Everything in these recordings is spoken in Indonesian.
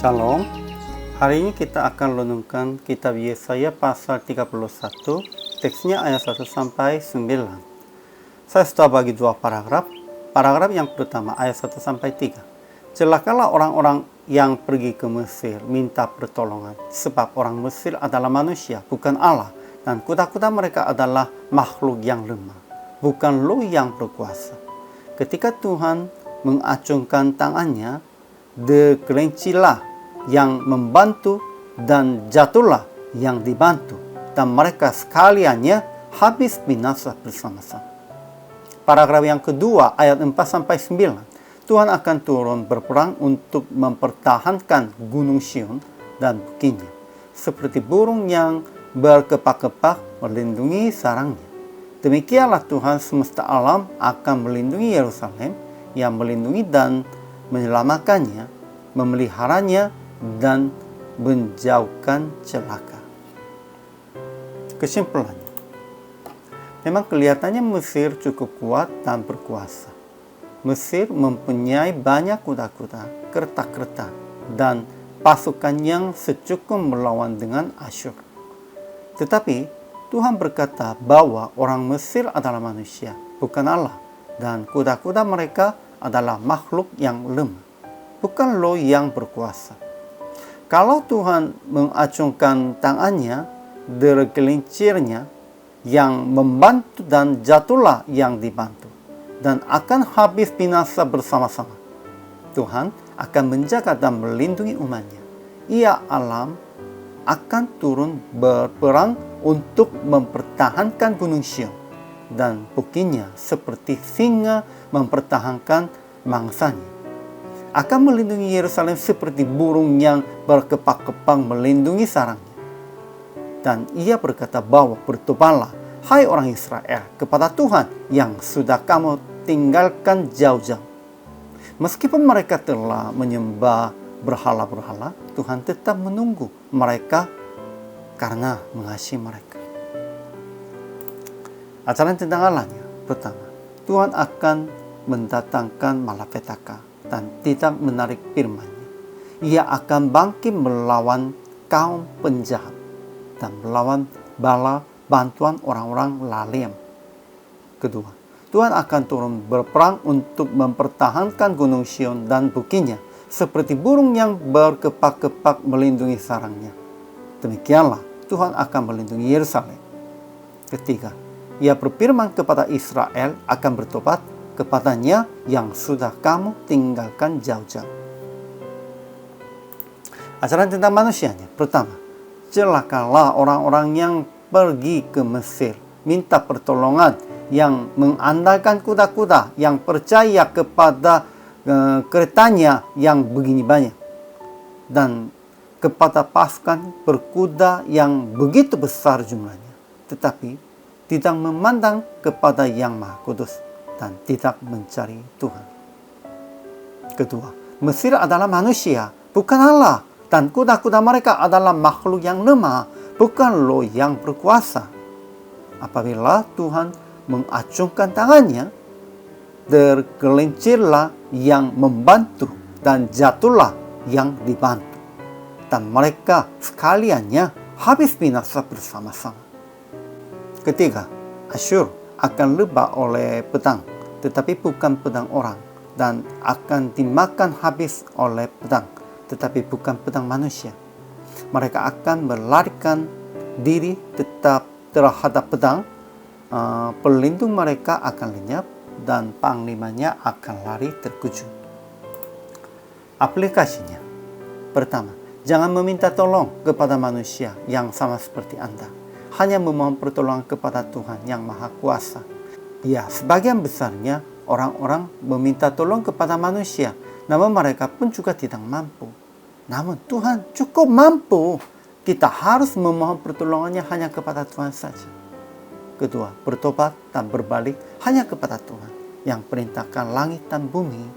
Shalom. Hari ini kita akan renungkan kitab Yesaya pasal 31, teksnya ayat 1 sampai 9. Saya sudah bagi dua paragraf. Paragraf yang pertama ayat 1 sampai 3. Celakalah orang-orang yang pergi ke Mesir minta pertolongan, sebab orang Mesir adalah manusia, bukan Allah, dan kuda-kuda mereka adalah makhluk yang lemah, bukan lo yang berkuasa. Ketika Tuhan mengacungkan tangannya, gelincilah yang membantu dan jatuhlah yang dibantu, dan mereka sekaliannya habis binasa bersama-sama. Paragraf yang kedua ayat 4 sampai 9. Tuhan akan turun berperang untuk mempertahankan Gunung Sion dan bukitnya, seperti burung yang berkepak-kepak melindungi sarangnya. Demikianlah Tuhan semesta alam akan melindungi Yerusalem, yang melindungi dan menyelamatkannya, memeliharanya dan menjauhkan celaka. Kesimpulannya, memang kelihatannya Mesir cukup kuat dan berkuasa. Mesir mempunyai banyak kuda-kuda, kereta-kereta, dan pasukan yang secukup melawan dengan Asyur. Tetapi Tuhan berkata bahwa orang Mesir adalah manusia, bukan Allah, dan kuda-kuda mereka adalah makhluk yang lemah, bukan lo yang berkuasa. Kalau Tuhan mengacungkan tangannya, gelincirnya yang membantu dan jatuhlah yang dibantu, dan akan habis binasa bersama-sama. Tuhan akan menjaga dan melindungi umatnya. Ia alam akan turun berperang untuk mempertahankan Gunung Sion dan bukitnya, seperti singa mempertahankan mangsanya. Akan melindungi Yerusalem seperti burung yang berkepak-kepak melindungi sarangnya. Dan ia berkata bahwa bertobatlah, hai orang Israel, kepada Tuhan yang sudah kamu tinggalkan jauh-jauh. Meskipun mereka telah menyembah berhala-berhala, Tuhan tetap menunggu mereka karena mengasihi mereka. Ajaran tentang Allahnya. Pertama, Tuhan akan mendatangkan malapetaka dan tidak menarik firman-Nya. Ia akan bangkit melawan kaum penjahat dan melawan bala bantuan orang-orang lalem. Kedua, Tuhan akan turun berperang untuk mempertahankan Gunung Sion dan bukitnya, seperti burung yang berkepak-kepak melindungi sarangnya. Demikianlah Tuhan akan melindungi Yerusalem. Ketiga, Ia berfirman kepada Israel akan bertobat kepadanya yang sudah kamu tinggalkan jauh-jauh. Ajaran tentang manusianya. Pertama, celakalah orang-orang yang pergi ke Mesir minta pertolongan, yang mengandalkan kuda-kuda, yang percaya kepada keretanya yang begini banyak, dan kepada pasukan berkuda yang begitu besar jumlahnya, tetapi tidak memandang kepada Yang Maha Kudus dan tidak mencari Tuhan. Kedua, Mesir adalah manusia, bukan Allah, dan kuda-kuda mereka adalah makhluk yang lemah, bukan lo yang berkuasa. Apabila Tuhan mengacungkan tangannya, tergelincirlah yang membantu dan jatuhlah yang dibantu, dan mereka sekaliannya habis binasa bersama-sama. Ketiga, Asyur akan lebah oleh pedang, tetapi bukan pedang orang, dan akan dimakan habis oleh pedang, tetapi bukan pedang manusia. Mereka akan melarikan diri tetap terhadap pedang, pelindung mereka akan lenyap, dan panglimanya akan lari terkejut. Aplikasinya. Pertama, jangan meminta tolong kepada manusia yang sama seperti Anda. Hanya memohon pertolongan kepada Tuhan yang Maha Kuasa. Ya, sebagian besarnya orang-orang meminta tolong kepada manusia, namun mereka pun juga tidak mampu. Namun Tuhan cukup mampu. Kita harus memohon pertolongannya hanya kepada Tuhan saja. Kedua, bertobat dan berbalik hanya kepada Tuhan yang perintahkan langit dan bumi.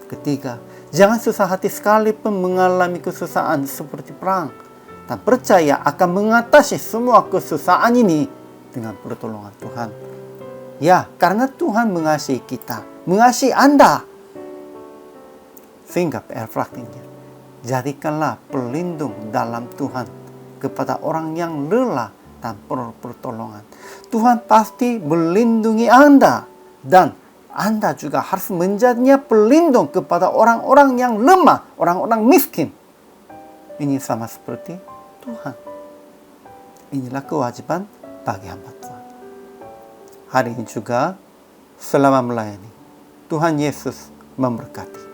Ketiga, jangan susah hati sekalipun mengalami kesusahan seperti perang, dan percaya akan mengatasi semua kesusahan ini dengan pertolongan Tuhan. Ya, karena Tuhan mengasihi kita, mengasihi Anda. Sehingga PR praktiknya, Jadikanlah pelindung dalam Tuhan kepada orang yang lelah dan perlu pertolongan. Tuhan pasti melindungi Anda, dan Anda juga harus menjadinya pelindung kepada orang-orang yang lemah, orang-orang miskin. Ini sama seperti Tuhan. Inilah kewajiban bagi hamba Tuhan. Hari ini juga, selama melayani, Tuhan Yesus memberkati.